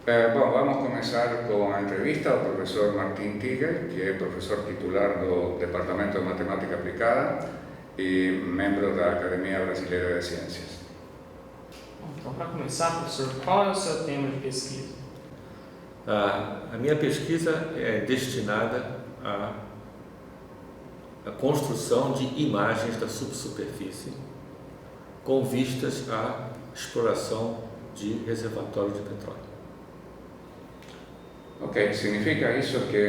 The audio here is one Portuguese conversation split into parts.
Bom, vamos começar com a entrevista ao professor Martín Tigre, que é professor titular do Departamento de Matemática Aplicada e membro da Academia Brasileira de Ciências. Então, para começar, professor, qual é o seu tema de pesquisa? A minha pesquisa é destinada à construção de imagens da subsuperfície com vistas à exploração de reservatórios de petróleo. Ok, significa isso que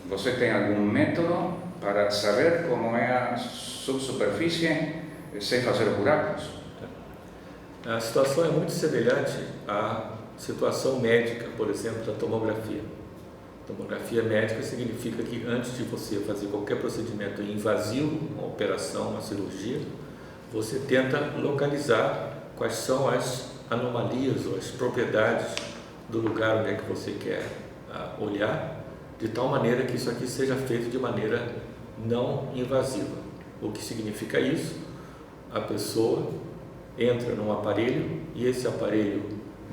você tem algum método para saber como é a subsuperfície sem fazer buracos? A situação é muito semelhante à situação médica, por exemplo, da tomografia. Tomografia médica significa que antes de você fazer qualquer procedimento invasivo, uma operação, uma cirurgia, você tenta localizar quais são as anomalias ou as propriedades do lugar onde é que você quer olhar, de tal maneira que isso aqui seja feito de maneira não invasiva. O que significa isso? A pessoa entra num aparelho e esse aparelho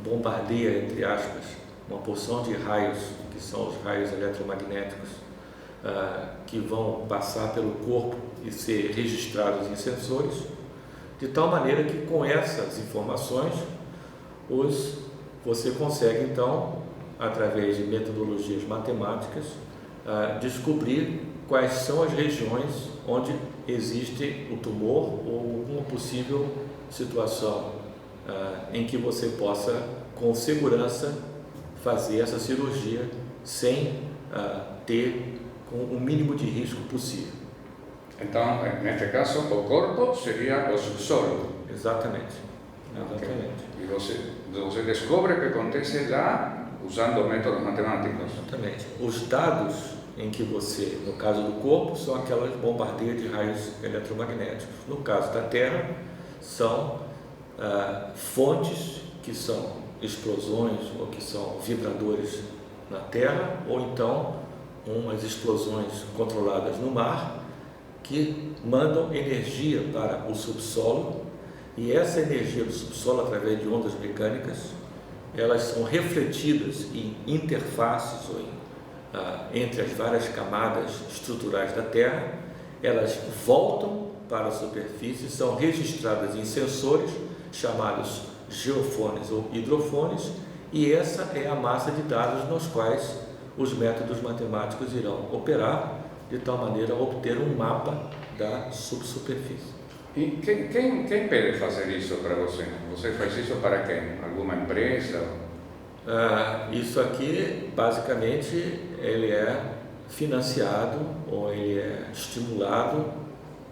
bombardeia, entre aspas, uma porção de raios, que são os raios eletromagnéticos, que vão passar pelo corpo e ser registrados em sensores, de tal maneira que com essas informações você consegue então, através de metodologias matemáticas, descobrir quais são as regiões onde existe o tumor ou uma possível situação em que você possa, com segurança, fazer essa cirurgia sem ter com o mínimo de risco possível. Então, neste caso, o corpo seria o subsolo. Exatamente. Okay. E você descobre o que acontece lá usando métodos matemáticos. Exatamente. Os dados em que você, no caso do corpo, são aquelas bombardeias de raios eletromagnéticos. No caso da Terra, são fontes que são explosões ou que são vibradores na Terra, ou então umas explosões controladas no mar que mandam energia para o subsolo, e essa energia do subsolo, através de ondas mecânicas, elas são refletidas em interfaces ou entre as várias camadas estruturais da Terra, elas voltam para a superfície, são registradas em sensores chamados geofones ou hidrofones, e essa é a massa de dados nos quais os métodos matemáticos irão operar, de tal maneira a obter um mapa da subsuperfície. E quem pede fazer isso para você? Você faz isso para quem? Alguma empresa? Isso aqui, basicamente, ele é financiado ou ele é estimulado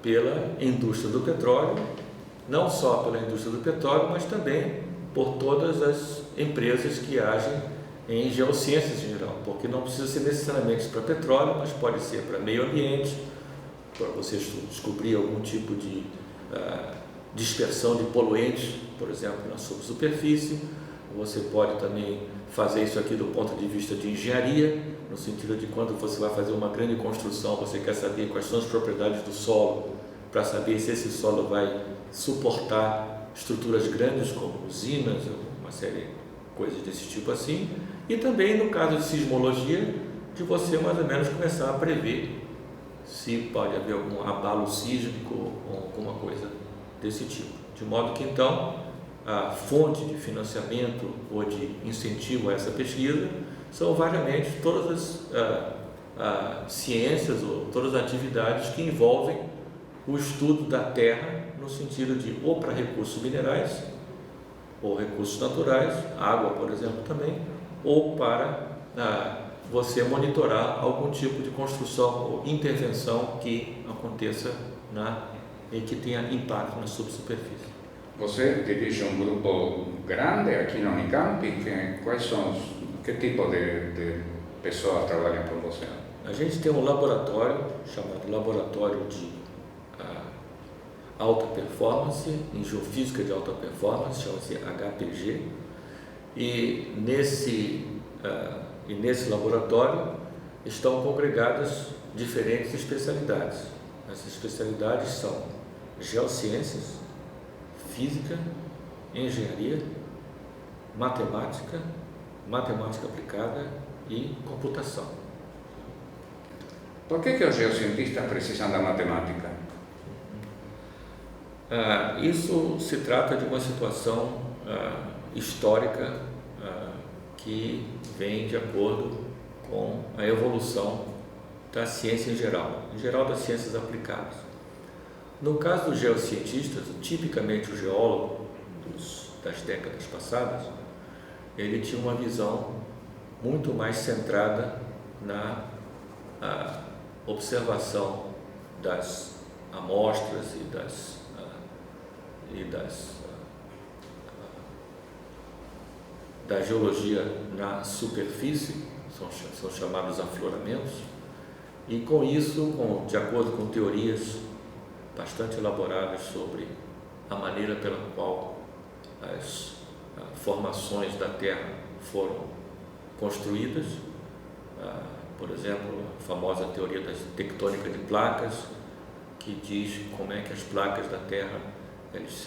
pela indústria do petróleo, não só pela indústria do petróleo, mas também por todas as empresas que agem em geociências em geral, porque não precisa ser necessariamente para petróleo, mas pode ser para meio ambiente, para você descobrir algum tipo de dispersão de poluentes, por exemplo, na subsuperfície. Você pode também fazer isso aqui do ponto de vista de engenharia, no sentido de quando você vai fazer uma grande construção, você quer saber quais são as propriedades do solo, para saber se esse solo vai suportar estruturas grandes como usinas, uma série de coisas desse tipo assim. E também no caso de sismologia, de você mais ou menos começar a prever se pode haver algum abalo sísmico ou alguma coisa desse tipo. De modo que então a fonte de financiamento ou de incentivo a essa pesquisa são variamente todas as ciências ou todas as atividades que envolvem o estudo da Terra no sentido de ou para recursos minerais ou recursos naturais, água, por exemplo, também, ou para você monitorar algum tipo de construção ou intervenção que aconteça e que tenha impacto na subsuperfície. Você dirige um grupo grande aqui na Unicamp? Que tipo de pessoas trabalham com você? A gente tem um laboratório chamado Laboratório de Alta Performance, em Geofísica de Alta Performance, chama-se HPG, e nesse laboratório estão congregadas diferentes especialidades. Essas especialidades são geociências, física, engenharia, matemática matemática aplicada e computação. Por que os geocientistas precisam da matemática? Isso se trata de uma situação histórica que vem de acordo com a evolução da ciência em geral das ciências aplicadas. No caso dos geocientistas, tipicamente o geólogo das décadas passadas, ele tinha uma visão muito mais centrada na observação das amostras da geologia na superfície, são chamados afloramentos, e com isso, de acordo com teorias bastante elaboradas sobre a maneira pela qual as formações da Terra foram construídas, por exemplo, a famosa teoria da tectônica de placas, que diz como é que as placas da Terra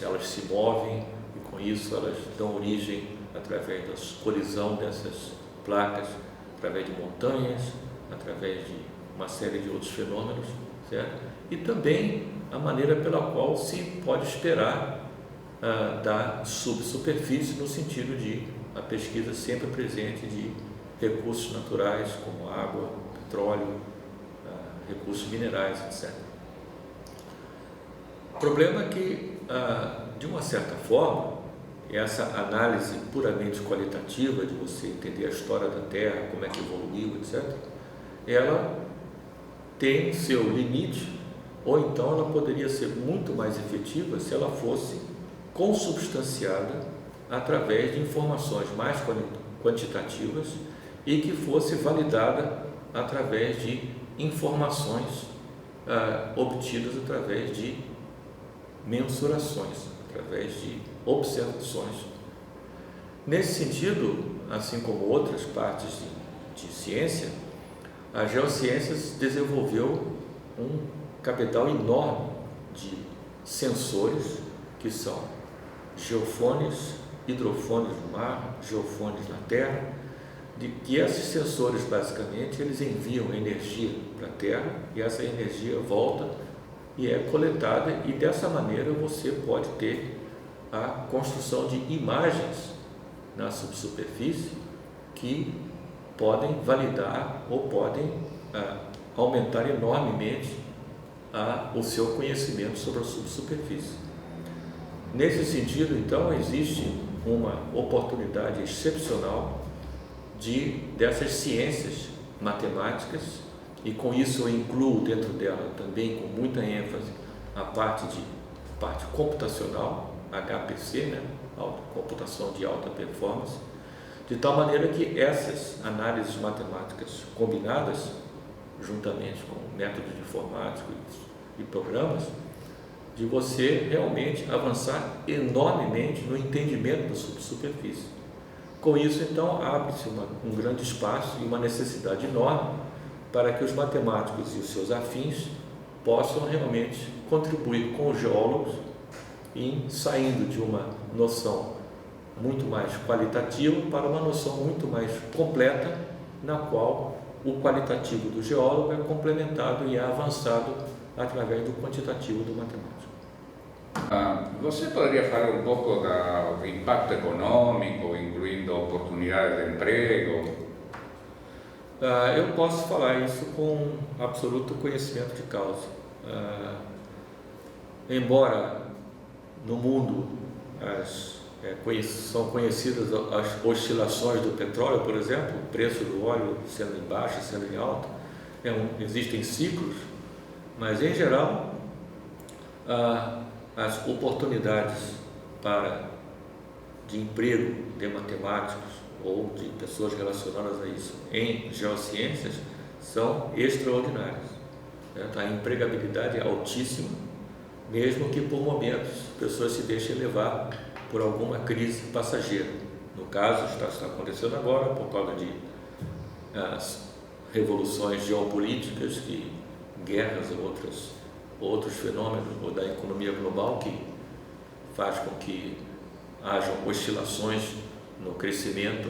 elas se movem e com isso elas dão origem através da colisão dessas placas, através de montanhas, através de uma série de outros fenômenos, certo? E também a maneira pela qual se pode esperar da subsuperfície, no sentido de a pesquisa sempre presente de recursos naturais como água, petróleo, recursos minerais, etc. O problema é que, de uma certa forma, essa análise puramente qualitativa de você entender a história da Terra, como é que evoluiu, etc., ela tem seu limite, ou então ela poderia ser muito mais efetiva se ela fosse consubstanciada através de informações mais quantitativas e que fosse validada através de informações obtidas através de mensurações, através de observações. Nesse sentido, assim como outras partes de ciência, a geociências desenvolveu um capital enorme de sensores que são geofones, hidrofones no mar, geofones na terra, de que esses sensores basicamente eles enviam energia para a Terra e essa energia volta e é coletada, e dessa maneira você pode ter a construção de imagens na subsuperfície que podem validar ou podem aumentar enormemente o seu conhecimento sobre a subsuperfície. Nesse sentido, então, existe uma oportunidade excepcional dessas ciências matemáticas, e com isso eu incluo dentro dela também com muita ênfase a parte computacional, HPC, computação de alta performance, de tal maneira que essas análises matemáticas combinadas, juntamente com métodos informáticos e programas, de você realmente avançar enormemente no entendimento da subsuperfície. Com isso, então, abre-se um grande espaço e uma necessidade enorme para que os matemáticos e os seus afins possam realmente contribuir com os geólogos em saindo de uma noção muito mais qualitativa para uma noção muito mais completa, na qual o qualitativo do geólogo é complementado e é avançado através do quantitativo do matemático. Você poderia falar um pouco do impacto econômico, incluindo oportunidades de emprego? Eu posso falar isso com absoluto conhecimento de causa. Embora no mundo são conhecidas as oscilações do petróleo, por exemplo, o preço do óleo sendo em baixa, sendo em alta, existem ciclos, mas em geral as oportunidades de emprego de matemáticos ou de pessoas relacionadas a isso em geociências são extraordinárias. A empregabilidade é altíssima, mesmo que por momentos pessoas se deixem levar por alguma crise passageira. No caso, está acontecendo agora por causa de revoluções geopolíticas, guerras ou outros fenômenos da economia global que faz com que hajam oscilações no crescimento,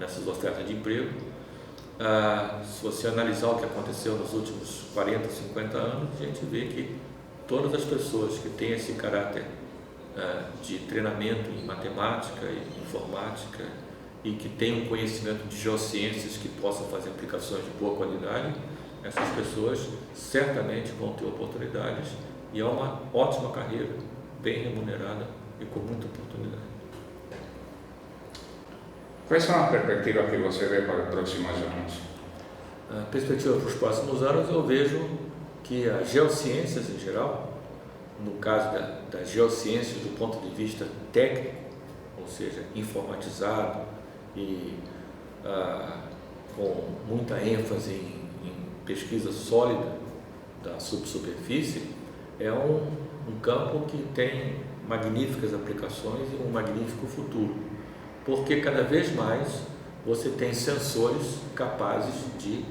nessas ofertas de emprego. Se você analisar o que aconteceu nos últimos 40, 50 anos, a gente vê que todas as pessoas que têm esse caráter de treinamento em matemática e informática e que têm um conhecimento de geociências que possam fazer aplicações de boa qualidade, essas pessoas certamente vão ter oportunidades e é uma ótima carreira, bem remunerada e com muita oportunidade. Quais são as perspectivas que você vê para os próximos anos? A perspectiva para os próximos anos, eu vejo que as geociências em geral, no caso das geociências do ponto de vista técnico, ou seja, informatizado e com muita ênfase em pesquisa sólida da subsuperfície, é um campo que tem magníficas aplicações e um magnífico futuro, porque cada vez mais você tem sensores capazes de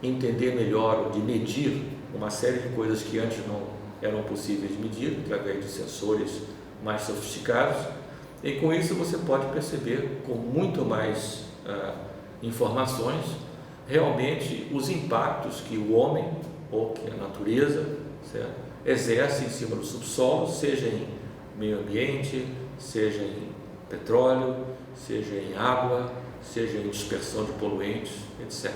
entender melhor, de medir uma série de coisas que antes não eram possíveis de medir, através de sensores mais sofisticados, e com isso você pode perceber com muito mais informações realmente os impactos que o homem ou que a natureza, certo, exerce em cima do subsolo, seja em meio ambiente, seja em petróleo, seja em água, seja em dispersão de poluentes, etc.